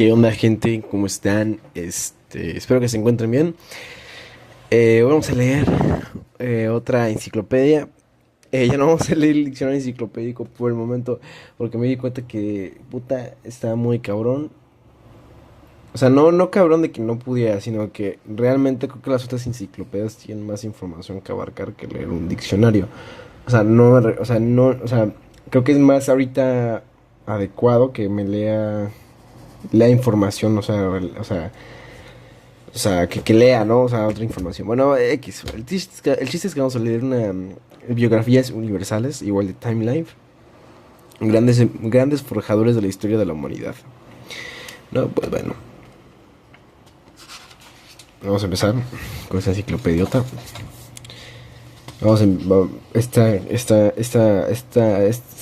¿Qué onda, gente? ¿Cómo están? Espero que se encuentren bien. Vamos a leer otra enciclopedia. Ya no vamos a leer el diccionario enciclopédico por el momento, porque me di cuenta que, puta, está muy cabrón. O sea, no cabrón de que no pudiera, sino que realmente creo que las otras enciclopedias tienen más información que abarcar que leer un diccionario. O sea, o sea, creo que es más ahorita adecuado que me lea información, que lea, ¿no? O sea, otra información. Bueno, X. El chiste es que vamos a leer biografías universales, igual de Time Life. Grandes forjadores de la historia de la humanidad. No, pues bueno. Vamos a empezar con esta enciclopediota.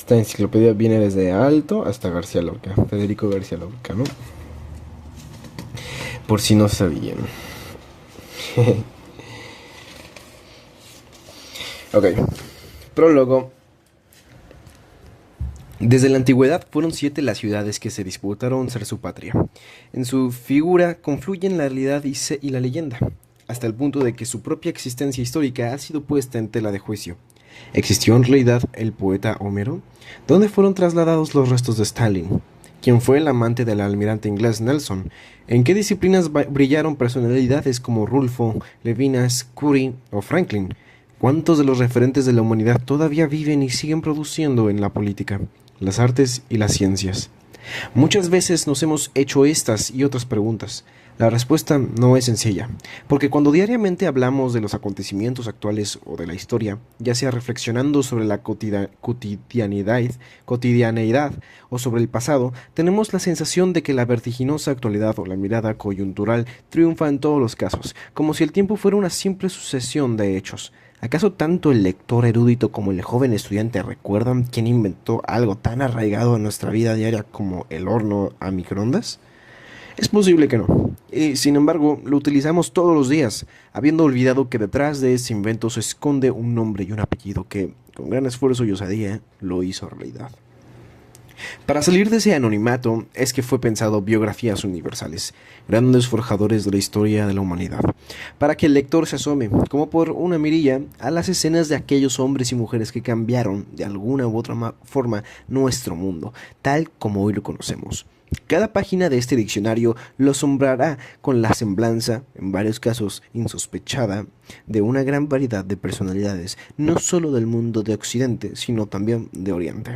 Esta enciclopedia viene desde Alto hasta García Lorca. Federico García Lorca, ¿no? Por si no sabían. Ok. Prólogo. Desde la antigüedad fueron 7 las ciudades que se disputaron ser su patria. En su figura confluyen la realidad y la leyenda, hasta el punto de que su propia existencia histórica ha sido puesta en tela de juicio. ¿Existió en realidad el poeta Homero? ¿Dónde fueron trasladados los restos de Stalin? ¿Quién fue el amante del almirante inglés Nelson? ¿En qué disciplinas brillaron personalidades como Rulfo, Levinas, Curie o Franklin? ¿Cuántos de los referentes de la humanidad todavía viven y siguen produciendo en la política, las artes y las ciencias? Muchas veces nos hemos hecho estas y otras preguntas. La respuesta no es sencilla, porque cuando diariamente hablamos de los acontecimientos actuales o de la historia, ya sea reflexionando sobre la cotidianeidad o sobre el pasado, tenemos la sensación de que la vertiginosa actualidad o la mirada coyuntural triunfa en todos los casos, como si el tiempo fuera una simple sucesión de hechos. ¿Acaso tanto el lector erudito como el joven estudiante recuerdan quién inventó algo tan arraigado en nuestra vida diaria como el horno a microondas? Es posible que no, y sin embargo lo utilizamos todos los días, habiendo olvidado que detrás de ese invento se esconde un nombre y un apellido que, con gran esfuerzo y osadía, lo hizo realidad. Para salir de ese anonimato es que fue pensado Biografías Universales, grandes forjadores de la historia de la humanidad, para que el lector se asome, como por una mirilla, a las escenas de aquellos hombres y mujeres que cambiaron, de alguna u otra forma, nuestro mundo, tal como hoy lo conocemos. Cada página de este diccionario lo asombrará con la semblanza, en varios casos insospechada, de una gran variedad de personalidades, no solo del mundo de Occidente, sino también de Oriente.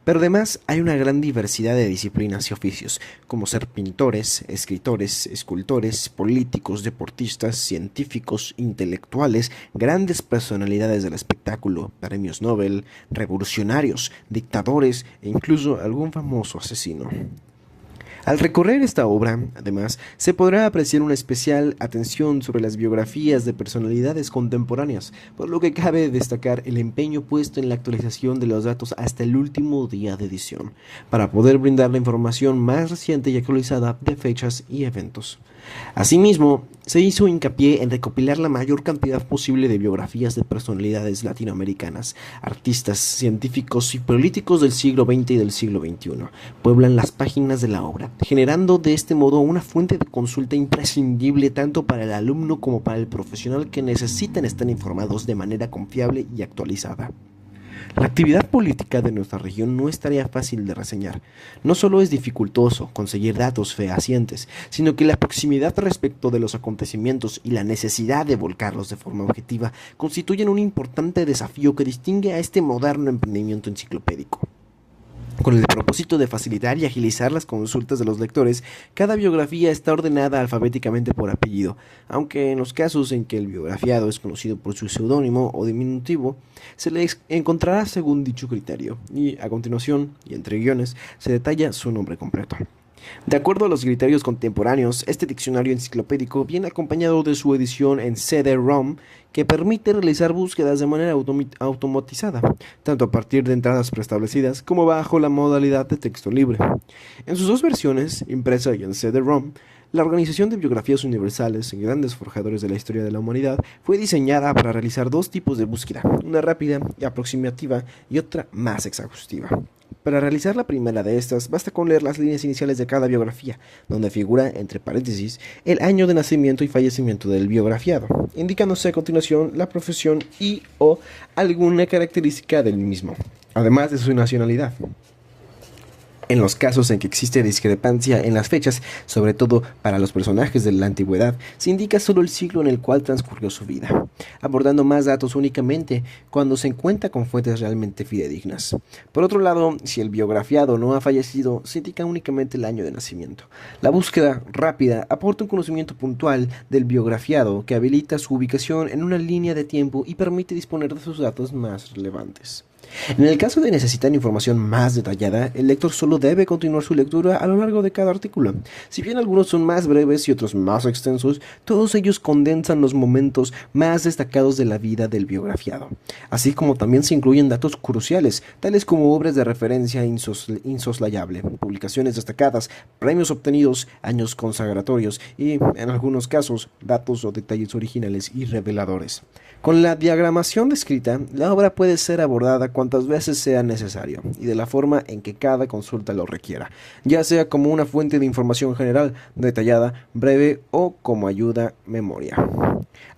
Pero además hay una gran diversidad de disciplinas y oficios, como ser pintores, escritores, escultores, políticos, deportistas, científicos, intelectuales, grandes personalidades del espectáculo, premios Nobel, revolucionarios, dictadores e incluso algún famoso asesino. Al recorrer esta obra, además, se podrá apreciar una especial atención sobre las biografías de personalidades contemporáneas, por lo que cabe destacar el empeño puesto en la actualización de los datos hasta el último día de edición, para poder brindar la información más reciente y actualizada de fechas y eventos. Asimismo, se hizo hincapié en recopilar la mayor cantidad posible de biografías de personalidades latinoamericanas, artistas, científicos y políticos del siglo XX y del siglo XXI. Pueblan las páginas de la obra, generando de este modo una fuente de consulta imprescindible tanto para el alumno como para el profesional que necesitan estar informados de manera confiable y actualizada. La actividad política de nuestra región no es tarea fácil de reseñar. No solo es dificultoso conseguir datos fehacientes, sino que la proximidad respecto de los acontecimientos y la necesidad de volcarlos de forma objetiva constituyen un importante desafío que distingue a este moderno emprendimiento enciclopédico. Con el propósito de facilitar y agilizar las consultas de los lectores, cada biografía está ordenada alfabéticamente por apellido, aunque en los casos en que el biografiado es conocido por su seudónimo o diminutivo, se le encontrará según dicho criterio, y a continuación, y entre guiones, se detalla su nombre completo. De acuerdo a los criterios contemporáneos, este diccionario enciclopédico viene acompañado de su edición en CD-ROM, que permite realizar búsquedas de manera automatizada, tanto a partir de entradas preestablecidas como bajo la modalidad de texto libre. En sus dos versiones, impresa y en CD-ROM, la Organización de Biografías Universales, grandes forjadores de la historia de la humanidad, fue diseñada para realizar dos tipos de búsqueda, una rápida y aproximativa y otra más exhaustiva. Para realizar la primera de estas, basta con leer las líneas iniciales de cada biografía, donde figura, entre paréntesis, el año de nacimiento y fallecimiento del biografiado, indicándose a continuación la profesión y o alguna característica del mismo, además de su nacionalidad. En los casos en que existe discrepancia en las fechas, sobre todo para los personajes de la antigüedad, se indica solo el siglo en el cual transcurrió su vida, abordando más datos únicamente cuando se cuenta con fuentes realmente fidedignas. Por otro lado, si el biografiado no ha fallecido, se indica únicamente el año de nacimiento. La búsqueda rápida aporta un conocimiento puntual del biografiado que habilita su ubicación en una línea de tiempo y permite disponer de sus datos más relevantes. En el caso de necesitar información más detallada, el lector solo debe continuar su lectura a lo largo de cada artículo. Si bien algunos son más breves y otros más extensos, todos ellos condensan los momentos más destacados de la vida del biografiado, así como también se incluyen datos cruciales, tales como obras de referencia insoslayable, publicaciones destacadas, premios obtenidos, años consagratorios y, en algunos casos, datos o detalles originales y reveladores. Con la diagramación descrita, la obra puede ser abordada cuantas veces sea necesario y de la forma en que cada consulta lo requiera, ya sea como una fuente de información general, detallada, breve o como ayuda memoria.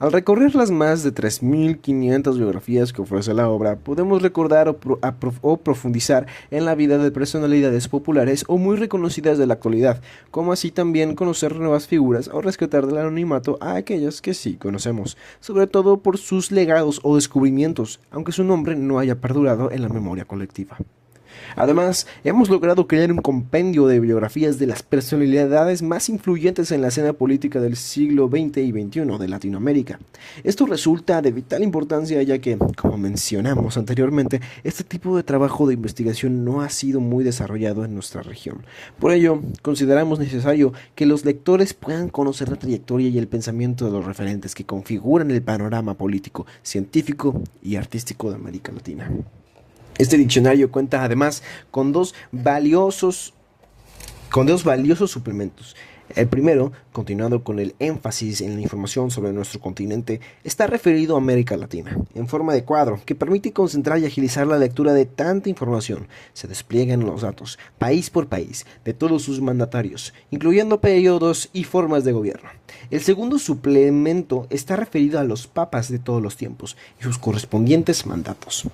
Al recorrer las más de 3.500 biografías que ofrece la obra, podemos recordar o profundizar en la vida de personalidades populares o muy reconocidas de la actualidad, como así también conocer nuevas figuras o rescatar del anonimato a aquellas que sí conocemos, sobre todo por sus legados o descubrimientos, aunque su nombre no haya perdurado en la memoria colectiva. Además, hemos logrado crear un compendio de biografías de las personalidades más influyentes en la escena política del siglo XX y XXI de Latinoamérica. Esto resulta de vital importancia ya que, como mencionamos anteriormente, este tipo de trabajo de investigación no ha sido muy desarrollado en nuestra región. Por ello, consideramos necesario que los lectores puedan conocer la trayectoria y el pensamiento de los referentes que configuran el panorama político, científico y artístico de América Latina. Este diccionario cuenta además con dos valiosos suplementos. El primero, continuando con el énfasis en la información sobre nuestro continente, está referido a América Latina, en forma de cuadro, que permite concentrar y agilizar la lectura de tanta información. Se despliegan los datos, país por país, de todos sus mandatarios, incluyendo periodos y formas de gobierno. El segundo suplemento está referido a los papas de todos los tiempos y sus correspondientes mandatos.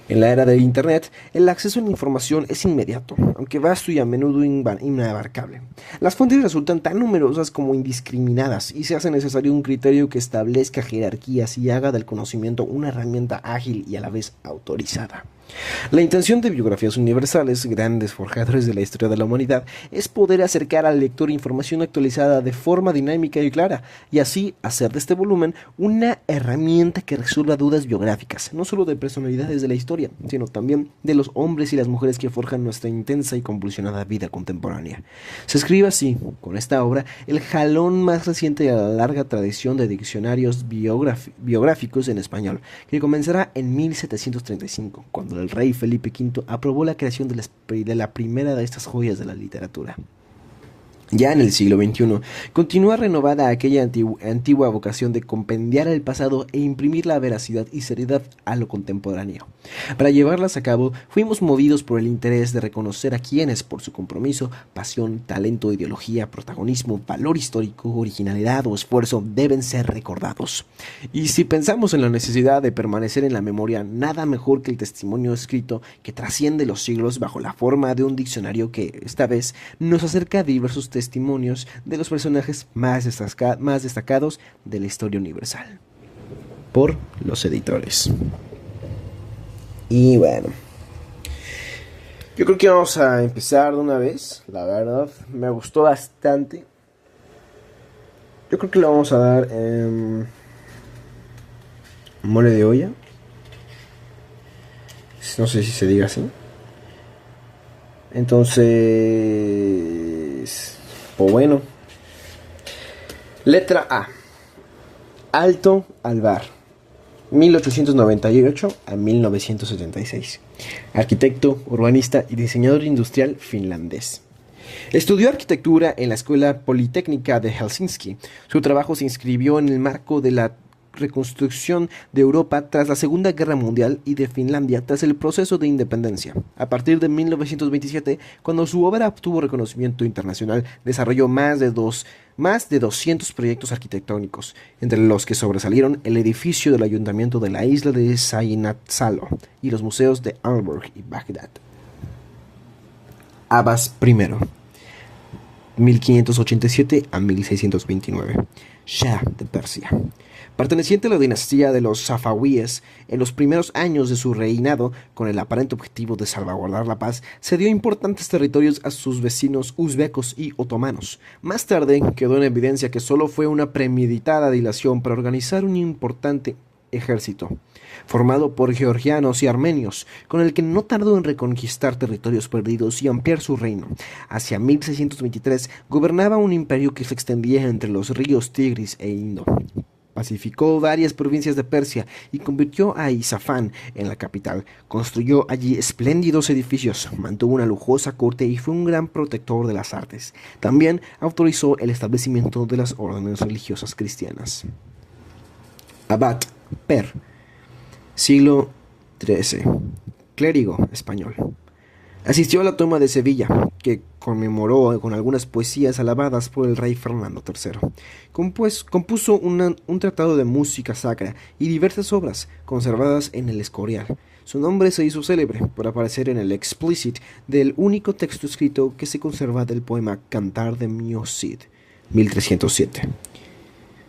En la era del Internet, el acceso a la información es inmediato, aunque vasto y a menudo inabarcable. Las fuentes resultan tan numerosas como indiscriminadas y se hace necesario un criterio que establezca jerarquías y haga del conocimiento una herramienta ágil y a la vez autorizada. La intención de Biografías Universales, grandes forjadores de la historia de la humanidad, es poder acercar al lector información actualizada de forma dinámica y clara, y así hacer de este volumen una herramienta que resuelva dudas biográficas, no solo de personalidades de la historia, sino también de los hombres y las mujeres que forjan nuestra intensa y convulsionada vida contemporánea. Se escribe así, con esta obra, el jalón más reciente de la larga tradición de diccionarios biográficos en español, que comenzará en 1735, cuando el rey Felipe V aprobó la creación de la primera de estas joyas de la literatura. Ya en el siglo XXI, continúa renovada aquella antigua vocación de compendiar el pasado e imprimir la veracidad y seriedad a lo contemporáneo. Para llevarlas a cabo, fuimos movidos por el interés de reconocer a quienes, por su compromiso, pasión, talento, ideología, protagonismo, valor histórico, originalidad o esfuerzo, deben ser recordados. Y si pensamos en la necesidad de permanecer en la memoria, nada mejor que el testimonio escrito que trasciende los siglos bajo la forma de un diccionario que, esta vez, nos acerca a diversos testimonios de los personajes más destacados de la historia universal, por los editores. Y bueno, yo creo que vamos a empezar de una vez. La verdad, me gustó bastante. Yo creo que le vamos a dar mole de olla. No sé si se diga así. Entonces, pues bueno. Letra A. Alto Alvar, 1898 a 1976. Arquitecto, urbanista y diseñador industrial finlandés. Estudió arquitectura en la Escuela Politécnica de Helsinki. Su trabajo se inscribió en el marco de la reconstrucción de Europa tras la Segunda Guerra Mundial y de Finlandia tras el proceso de independencia. A partir de 1927, cuando su obra obtuvo reconocimiento internacional, desarrolló más de 200 proyectos arquitectónicos, entre los que sobresalieron el edificio del ayuntamiento de la isla de Sayinatsalo y los museos de Aalborg y Bagdad. Abbas I, 1587 a 1629, Shah de Persia. Perteneciente a la dinastía de los safawíes, en los primeros años de su reinado, con el aparente objetivo de salvaguardar la paz, cedió importantes territorios a sus vecinos uzbecos y otomanos. Más tarde quedó en evidencia que solo fue una premeditada dilación para organizar un importante ejército, formado por georgianos y armenios, con el que no tardó en reconquistar territorios perdidos y ampliar su reino. Hacia 1623 gobernaba un imperio que se extendía entre los ríos Tigris e Indo. Pacificó varias provincias de Persia y convirtió a Isfahán en la capital. Construyó allí espléndidos edificios, mantuvo una lujosa corte y fue un gran protector de las artes. También autorizó el establecimiento de las órdenes religiosas cristianas. Abad Per, siglo XIII, clérigo español. Asistió a la toma de Sevilla, que conmemoró con algunas poesías alabadas por el rey Fernando III. Compuso un tratado de música sacra y diversas obras conservadas en el Escorial. Su nombre se hizo célebre por aparecer en el explicit del único texto escrito que se conserva del poema Cantar de Mio Cid, 1307.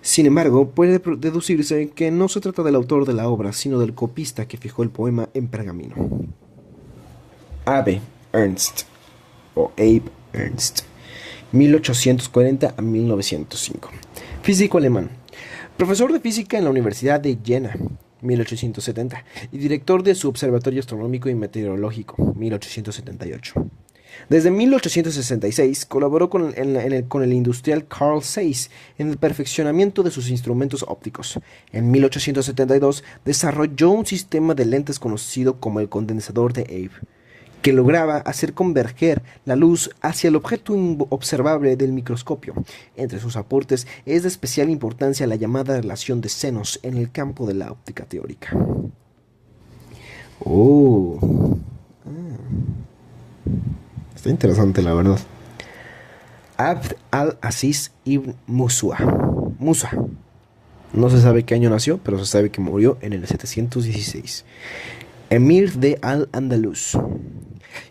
Sin embargo, puede deducirse que no se trata del autor de la obra, sino del copista que fijó el poema en pergamino. Abe Ernst, o Abe Ernst, 1840 a 1905. Físico alemán. Profesor de física en la Universidad de Jena, 1870, y director de su Observatorio Astronómico y Meteorológico, 1878. Desde 1866 colaboró con el industrial Carl Zeiss en el perfeccionamiento de sus instrumentos ópticos. En 1872 desarrolló un sistema de lentes conocido como el condensador de Abe, que lograba hacer converger la luz hacia el objeto observable del microscopio. Entre sus aportes es de especial importancia la llamada relación de senos en el campo de la óptica teórica. Está interesante, la verdad. Abd al-Aziz ibn Musa. No se sabe qué año nació, pero se sabe que murió en el 716. Emir de Al-Andalus.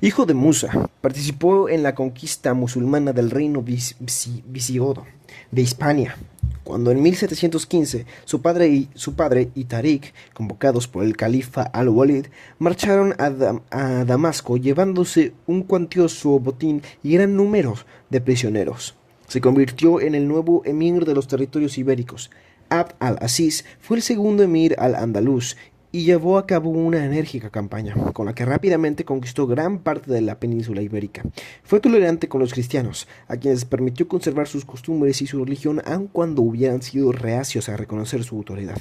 Hijo de Musa, participó en la conquista musulmana del reino visigodo de Hispania, cuando en 1715 su padre y Tarik, convocados por el califa al-Walid, marcharon a Damasco llevándose un cuantioso botín y gran número de prisioneros. Se convirtió en el nuevo emir de los territorios ibéricos. Abd al-Aziz fue el segundo emir al-Andalus y llevó a cabo una enérgica campaña, con la que rápidamente conquistó gran parte de la península ibérica. Fue tolerante con los cristianos, a quienes permitió conservar sus costumbres y su religión aun cuando hubieran sido reacios a reconocer su autoridad.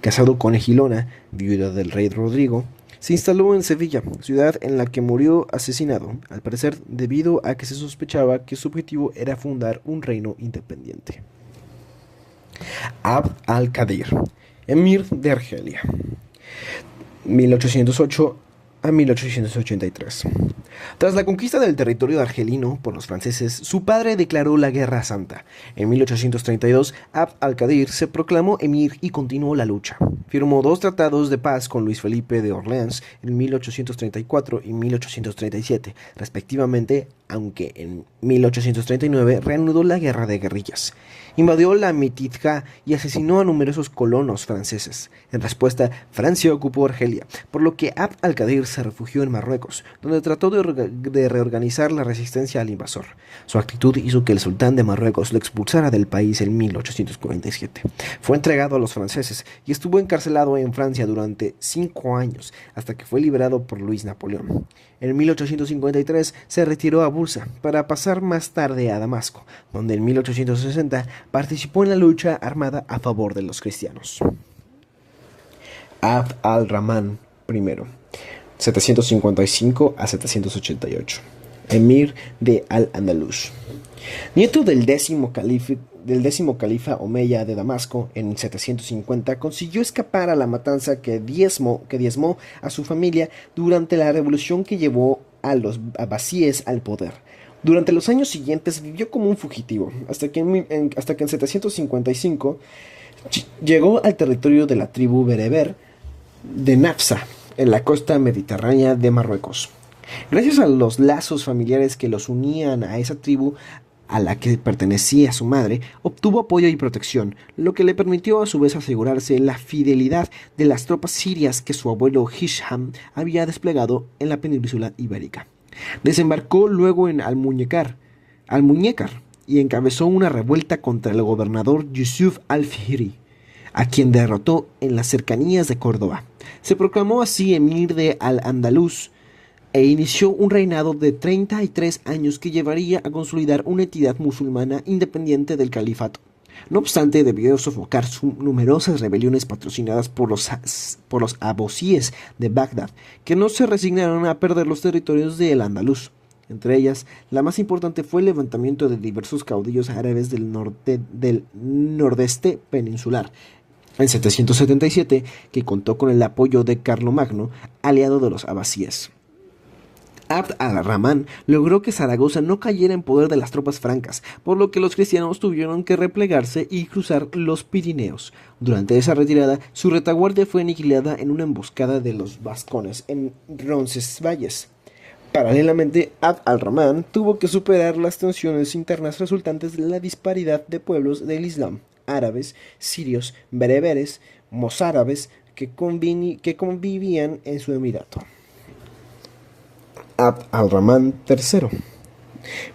Casado con Egilona, viuda del rey Rodrigo, se instaló en Sevilla, ciudad en la que murió asesinado, al parecer debido a que se sospechaba que su objetivo era fundar un reino independiente. Abd al-Qadir, emir de Argelia, 1808 a 1883. Tras la conquista del territorio argelino por los franceses, su padre declaró la Guerra Santa. En 1832, Abd al-Qadir se proclamó emir y continuó la lucha. Firmó 2 tratados de paz con Luis Felipe de Orleans en 1834 y 1837, respectivamente, aunque en 1839 reanudó la guerra de guerrillas. Invadió la Mitidja y asesinó a numerosos colonos franceses. En respuesta, Francia ocupó Argelia, por lo que Abd al-Qadir se refugió en Marruecos, donde trató de reorganizar la resistencia al invasor. Su actitud hizo que el sultán de Marruecos lo expulsara del país en 1847. Fue entregado a los franceses y estuvo encarcelado en Francia durante 5 años, hasta que fue liberado por Luis Napoleón. En 1853 se retiró a Bursa para pasar más tarde a Damasco, donde en 1860 participó en la lucha armada a favor de los cristianos. Abd al-Rahman I, 755 a 788, emir de Al-Andalus. Nieto del décimo califa Omeya de Damasco en 750, consiguió escapar a la matanza que diezmó a su familia durante la revolución que llevó a los abasíes al poder. Durante los años siguientes vivió como un fugitivo, hasta que en 755 llegó al territorio de la tribu bereber de Nafsa, en la costa mediterránea de Marruecos. Gracias a los lazos familiares que los unían a esa tribu a la que pertenecía su madre, obtuvo apoyo y protección, lo que le permitió a su vez asegurarse la fidelidad de las tropas sirias que su abuelo Hisham había desplegado en la península ibérica. Desembarcó luego en Almuñécar y encabezó una revuelta contra el gobernador Yusuf al-Fihri, a quien derrotó en las cercanías de Córdoba. Se proclamó así emir de Al-Andalus e inició un reinado de 33 años que llevaría a consolidar una entidad musulmana independiente del califato. No obstante, debió sofocar numerosas rebeliones patrocinadas por los abosíes de Bagdad, que no se resignaron a perder los territorios de El Andalus. Entre ellas, la más importante fue el levantamiento de diversos caudillos árabes del nordeste peninsular, en 777, que contó con el apoyo de Carlomagno, aliado de los abasíes. Abd al-Rahman logró que Zaragoza no cayera en poder de las tropas francas, por lo que los cristianos tuvieron que replegarse y cruzar los Pirineos. Durante esa retirada, su retaguardia fue aniquilada en una emboscada de los vascones en Roncesvalles. Paralelamente, Abd al-Rahman tuvo que superar las tensiones internas resultantes de la disparidad de pueblos del Islam, árabes, sirios, bereberes, mozárabes, que convivían en su emirato. Abd al-Rahman III,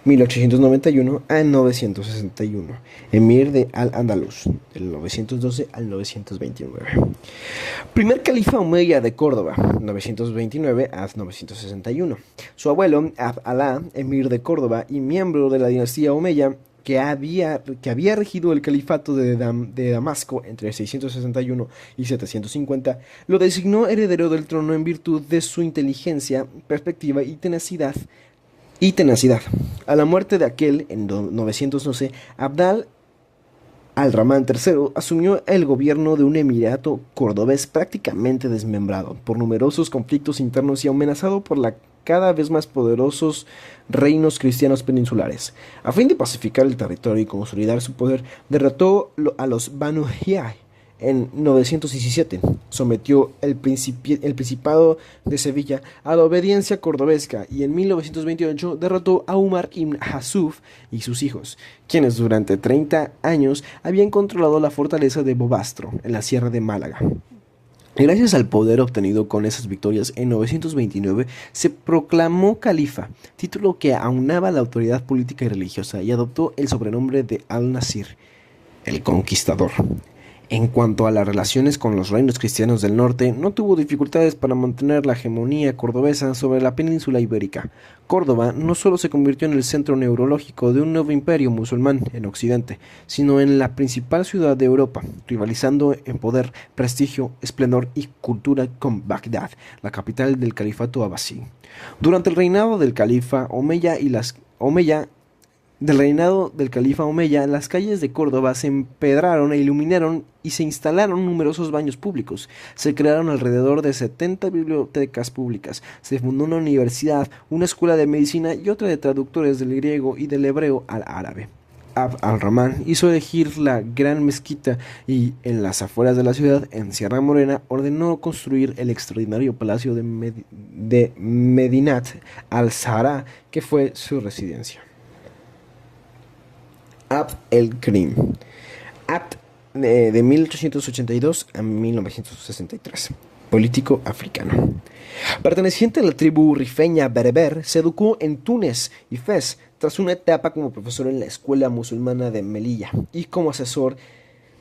1891 a 961, emir de Al-Andalus, del 912 al 929. Primer califa omeya de Córdoba, 929 a 961. Su abuelo, Abd Alá, emir de Córdoba y miembro de la dinastía omeya, que había regido el califato de Damasco entre 661 y 750, lo designó heredero del trono en virtud de su inteligencia, perspectiva y tenacidad. A la muerte de aquel, en 912, Abd al-Rahman III asumió el gobierno de un emirato cordobés prácticamente desmembrado por numerosos conflictos internos y amenazado por la cada vez más poderosos reinos cristianos peninsulares. A fin de pacificar el territorio y consolidar su poder, derrotó a los Banu Hiyy en 917. Sometió el Principado de Sevilla a la obediencia cordobesca y en 1928 derrotó a Umar ibn Hasuf y sus hijos, quienes durante 30 años habían controlado la fortaleza de Bobastro, en la sierra de Málaga. Gracias al poder obtenido con esas victorias, en 929 se proclamó califa, título que aunaba la autoridad política y religiosa, y adoptó el sobrenombre de Al-Nasir, el conquistador. En cuanto a las relaciones con los reinos cristianos del norte, no tuvo dificultades para mantener la hegemonía cordobesa sobre la península ibérica. Córdoba no solo se convirtió en el centro neurológico de un nuevo imperio musulmán en Occidente, sino en la principal ciudad de Europa, rivalizando en poder, prestigio, esplendor y cultura con Bagdad, la capital del califato abasí. Durante el reinado del califa Omeya, las calles de Córdoba se empedraron e iluminaron y se instalaron numerosos baños públicos. Se crearon alrededor de 70 bibliotecas públicas. Se fundó una universidad, una escuela de medicina y otra de traductores del griego y del hebreo al árabe. Abd al-Rahman hizo erigir la gran mezquita y, en las afueras de la ciudad, en Sierra Morena, ordenó construir el extraordinario palacio de Medinat al-Zahra, que fue su residencia. Abd el-Krim, de 1882 a 1963, político africano. Perteneciente a la tribu rifeña bereber, se educó en Túnez y Fez, tras una etapa como profesor en la escuela musulmana de Melilla y como asesor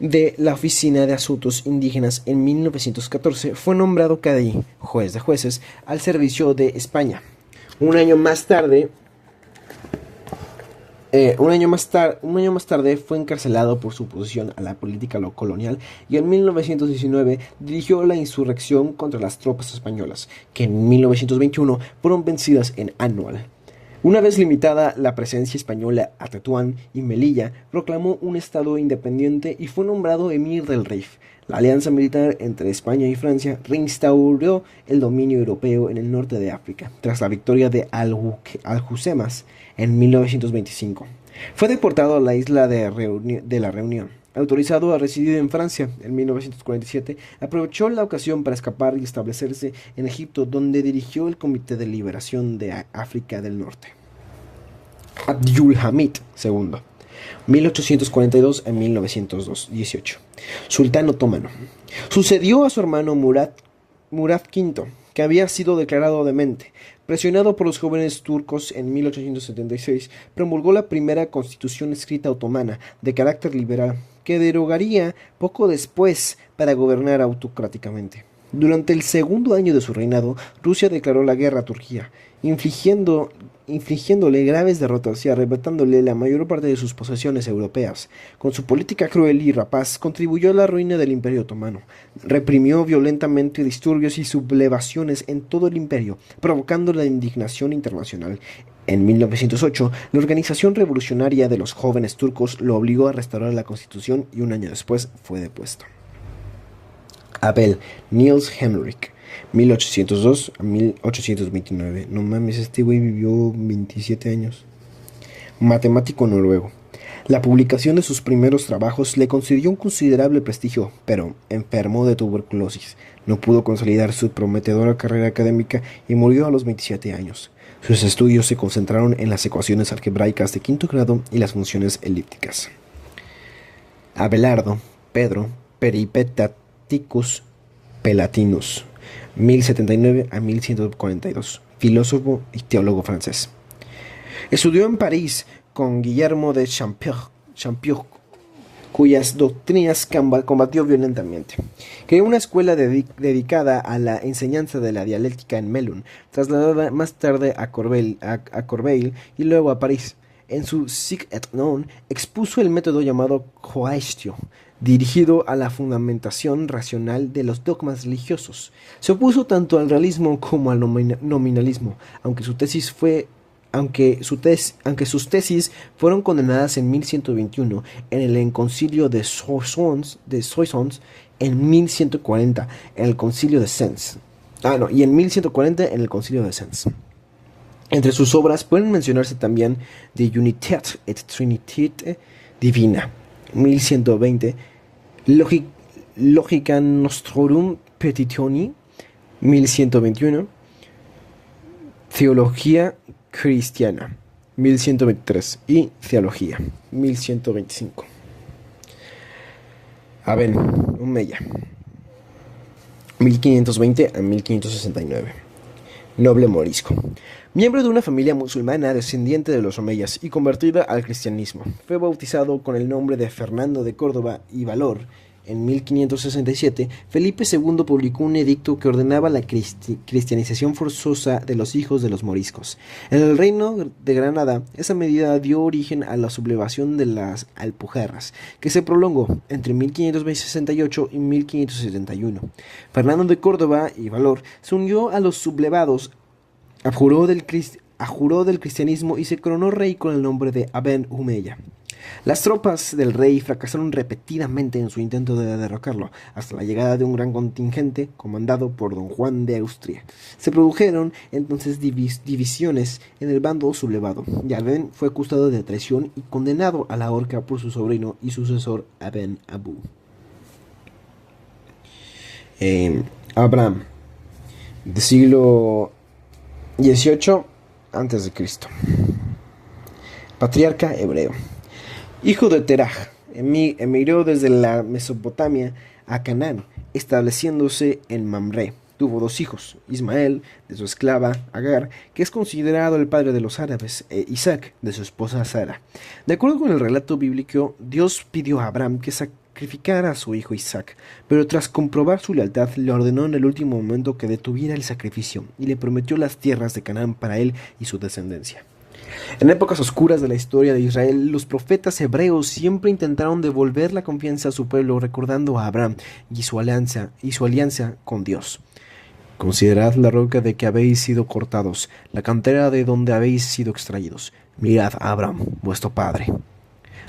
de la Oficina de Asuntos Indígenas. En 1914 fue nombrado cadí, juez de jueces, al servicio de España. Un año más tarde fue encarcelado por su oposición a la política colonial y en 1919 dirigió la insurrección contra las tropas españolas, que en 1921 fueron vencidas en Annual. Una vez limitada la presencia española a Tetuán y Melilla, proclamó un estado independiente y fue nombrado emir del Rif. La alianza militar entre España y Francia reinstauró el dominio europeo en el norte de África, tras la victoria de Alhucemas en 1925. Fue deportado a la isla de la Reunión. Autorizado a residir en Francia en 1947, aprovechó la ocasión para escapar y establecerse en Egipto, donde dirigió el Comité de Liberación de África del Norte. Abdülhamid II, 1842 a 1918, sultán otomano. Sucedió a su hermano Murad V, que había sido declarado demente. Presionado por los jóvenes turcos en 1876, promulgó la primera constitución escrita otomana de carácter liberal, que derogaría poco después para gobernar autocráticamente. Durante el segundo año de su reinado, Rusia declaró la guerra a Turquía, infligiéndole graves derrotas y arrebatándole la mayor parte de sus posesiones europeas. Con su política cruel y rapaz, contribuyó a la ruina del Imperio Otomano. Reprimió violentamente disturbios y sublevaciones en todo el imperio, provocando la indignación internacional. En 1908, la Organización Revolucionaria de los Jóvenes Turcos lo obligó a restaurar la constitución y un año después fue depuesto. Abel Niels Henrik, 1802 a 1829. No mames, este güey vivió 27 años. Matemático noruego. La publicación de sus primeros trabajos le concedió un considerable prestigio, pero enfermó de tuberculosis. No pudo consolidar su prometedora carrera académica y murió a los 27 años. Sus estudios se concentraron en las ecuaciones algebraicas de quinto grado y las funciones elípticas. Abelardo Pedro Peripateticus Palatinus, 1079 a 1142, filósofo y teólogo francés. Estudió en París con Guillermo de Champioc, cuyas doctrinas combatió violentamente. Creó una escuela dedicada a la enseñanza de la dialéctica en Melun, trasladada más tarde a Corbeil y luego a París. En su Sic et Non expuso el método llamado Coestio, dirigido a la fundamentación racional de los dogmas religiosos. Se opuso tanto al realismo como al nominalismo, aunque sus tesis fueron condenadas en 1121 en el Concilio de Soissons en 1140 en el Concilio de Sens. Y en 1140 en el Concilio de Sens. Entre sus obras pueden mencionarse también De Unitate et Trinitate Divina, 1120, Logica Nostrorum Petitioni, 1121, Teología Cristiana, 1123 y Teología, 1125. Aben Humeya, 1520 a 1569. Noble morisco. Miembro de una familia musulmana descendiente de los omeyas y convertida al cristianismo, fue bautizado con el nombre de Fernando de Córdoba y Valor. En 1567, Felipe II publicó un edicto que ordenaba la cristianización forzosa de los hijos de los moriscos. En el reino de Granada, esa medida dio origen a la sublevación de las Alpujarras, que se prolongó entre 1568 y 1571. Fernando de Córdoba y Valor se unió a los sublevados, abjuró del cristianismo y se coronó rey con el nombre de Aben Humeya. Las tropas del rey fracasaron repetidamente en su intento de derrocarlo, hasta la llegada de un gran contingente comandado por don Juan de Austria. Se produjeron entonces divisiones en el bando sublevado, y Aben fue acusado de traición y condenado a la horca por su sobrino y sucesor Aben Abu. Abraham, del siglo XVIII a.C., patriarca hebreo. Hijo de Teraj, emigró desde la Mesopotamia a Canaán, estableciéndose en Mamre. Tuvo 2 hijos, Ismael, de su esclava Agar, que es considerado el padre de los árabes, e Isaac, de su esposa Sara. De acuerdo con el relato bíblico, Dios pidió a Abraham que sacrificara a su hijo Isaac, pero tras comprobar su lealtad, le ordenó en el último momento que detuviera el sacrificio y le prometió las tierras de Canaán para él y su descendencia. En épocas oscuras de la historia de Israel, los profetas hebreos siempre intentaron devolver la confianza a su pueblo, recordando a Abraham y su alianza con Dios. Considerad la roca de que habéis sido cortados, la cantera de donde habéis sido extraídos. Mirad a Abraham, vuestro padre.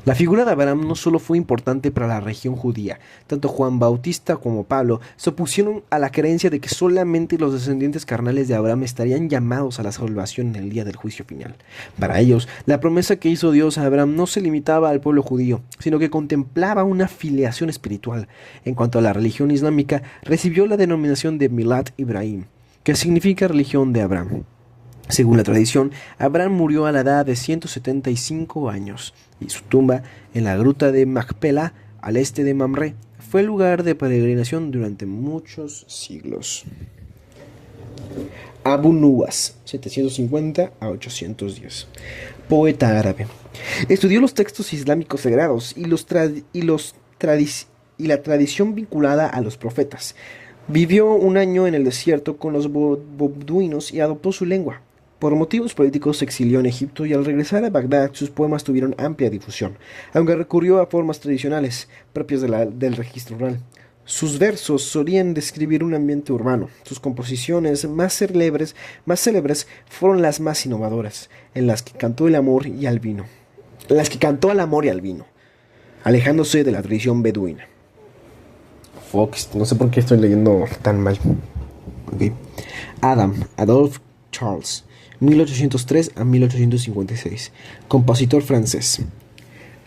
La figura de Abraham no solo fue importante para la región judía, tanto Juan Bautista como Pablo se opusieron a la creencia de que solamente los descendientes carnales de Abraham estarían llamados a la salvación en el día del juicio final. Para ellos, la promesa que hizo Dios a Abraham no se limitaba al pueblo judío, sino que contemplaba una filiación espiritual. En cuanto a la religión islámica, recibió la denominación de Milad Ibrahim, que significa religión de Abraham. Según la tradición, Abraham murió a la edad de 175 años y su tumba en la gruta de Macpela, al este de Mamre, fue lugar de peregrinación durante muchos siglos. Abu Nuwas, 750 a 810. Poeta árabe. Estudió los textos islámicos sagrados y la tradición vinculada a los profetas. Vivió un año en el desierto con los beduinos y adoptó su lengua. Por motivos políticos se exilió en Egipto y al regresar a Bagdad sus poemas tuvieron amplia difusión, aunque recurrió a formas tradicionales propias del registro oral. Sus versos solían describir un ambiente urbano. Sus composiciones más célebres fueron las más innovadoras, en las que cantó al amor y al vino, alejándose de la tradición beduina. Fox, no sé por qué estoy leyendo tan mal. Okay. Adolphe Charles, 1803 a 1856, compositor francés.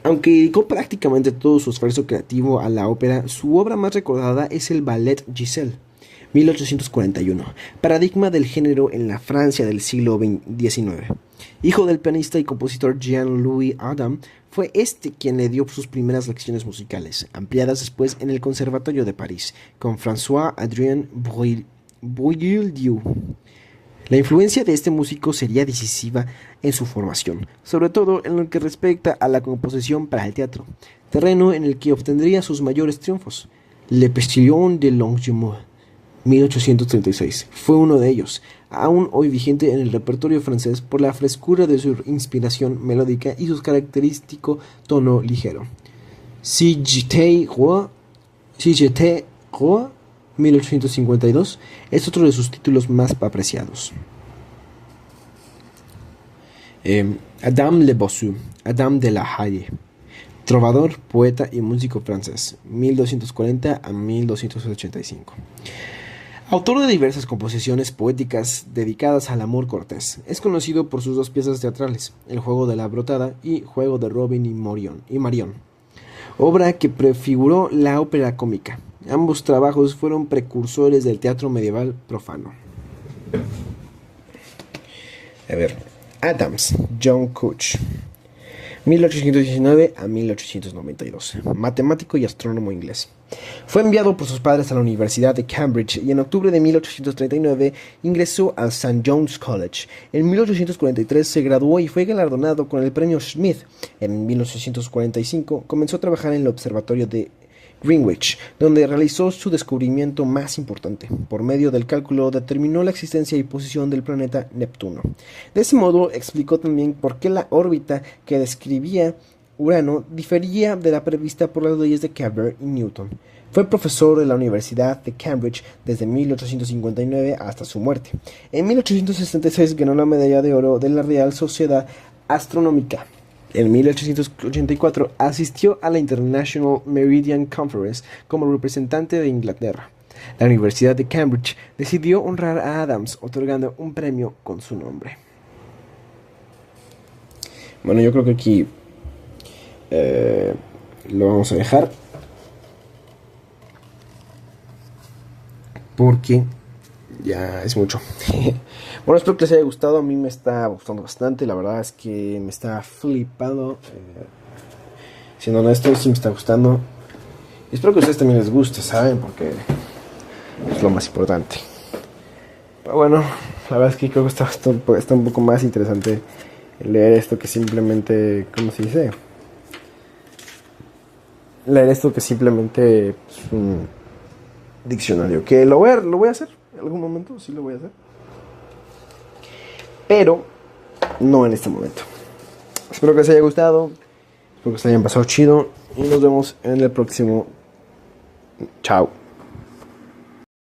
Aunque dedicó prácticamente todo su esfuerzo creativo a la ópera, su obra más recordada es el ballet Giselle, 1841, paradigma del género en la Francia del siglo XIX. Hijo del pianista y compositor Jean-Louis Adam, fue este quien le dio sus primeras lecciones musicales, ampliadas después en el Conservatorio de París, con François-Adrien Boieldieu. La influencia de este músico sería decisiva en su formación, sobre todo en lo que respecta a la composición para el teatro, terreno en el que obtendría sus mayores triunfos. Le Postillon de Longjumeau, 1836, fue uno de ellos, aún hoy vigente en el repertorio francés por la frescura de su inspiración melódica y su característico tono ligero. Si j'étais roi, 1852, es otro de sus títulos más apreciados. Adam Le Bossu, Adam de la Haye, trovador, poeta y músico francés, 1240 a 1285. Autor de diversas composiciones poéticas dedicadas al amor cortés, es conocido por sus dos piezas teatrales, El juego de la brotada y Juego de Robin y Marion, obra que prefiguró la ópera cómica. Ambos trabajos fueron precursores del teatro medieval profano. Adams, John Couch, 1819 a 1892, matemático y astrónomo inglés. Fue enviado por sus padres a la Universidad de Cambridge y en octubre de 1839 ingresó al St. John's College. En 1843 se graduó y fue galardonado con el premio Smith. En 1845 comenzó a trabajar en el observatorio de Greenwich, donde realizó su descubrimiento más importante. Por medio del cálculo determinó la existencia y posición del planeta Neptuno. De ese modo explicó también por qué la órbita que describía Urano difería de la prevista por las leyes de Kepler y Newton. Fue profesor de la Universidad de Cambridge desde 1859 hasta su muerte. En 1866 ganó la medalla de oro de la Real Sociedad Astronómica. En 1884 asistió a la International Meridian Conference como representante de Inglaterra. La Universidad de Cambridge decidió honrar a Adams otorgando un premio con su nombre. Bueno, yo creo que aquí lo vamos a dejar porque ya es mucho. Bueno, espero que les haya gustado. A mí me está gustando bastante. La verdad es que me está flipando. Siendo honesto, sí me está gustando. Y espero que a ustedes también les guste, ¿saben? Porque es lo más importante. Pero bueno, la verdad es que creo que está un poco más interesante leer esto que simplemente... ¿Cómo se dice? Leer esto que simplemente pues, un diccionario. Que lo voy a hacer. En algún momento sí lo voy a hacer. Pero no en este momento. Espero que les haya gustado. Espero que se hayan pasado chido. Y nos vemos en el próximo. Chao.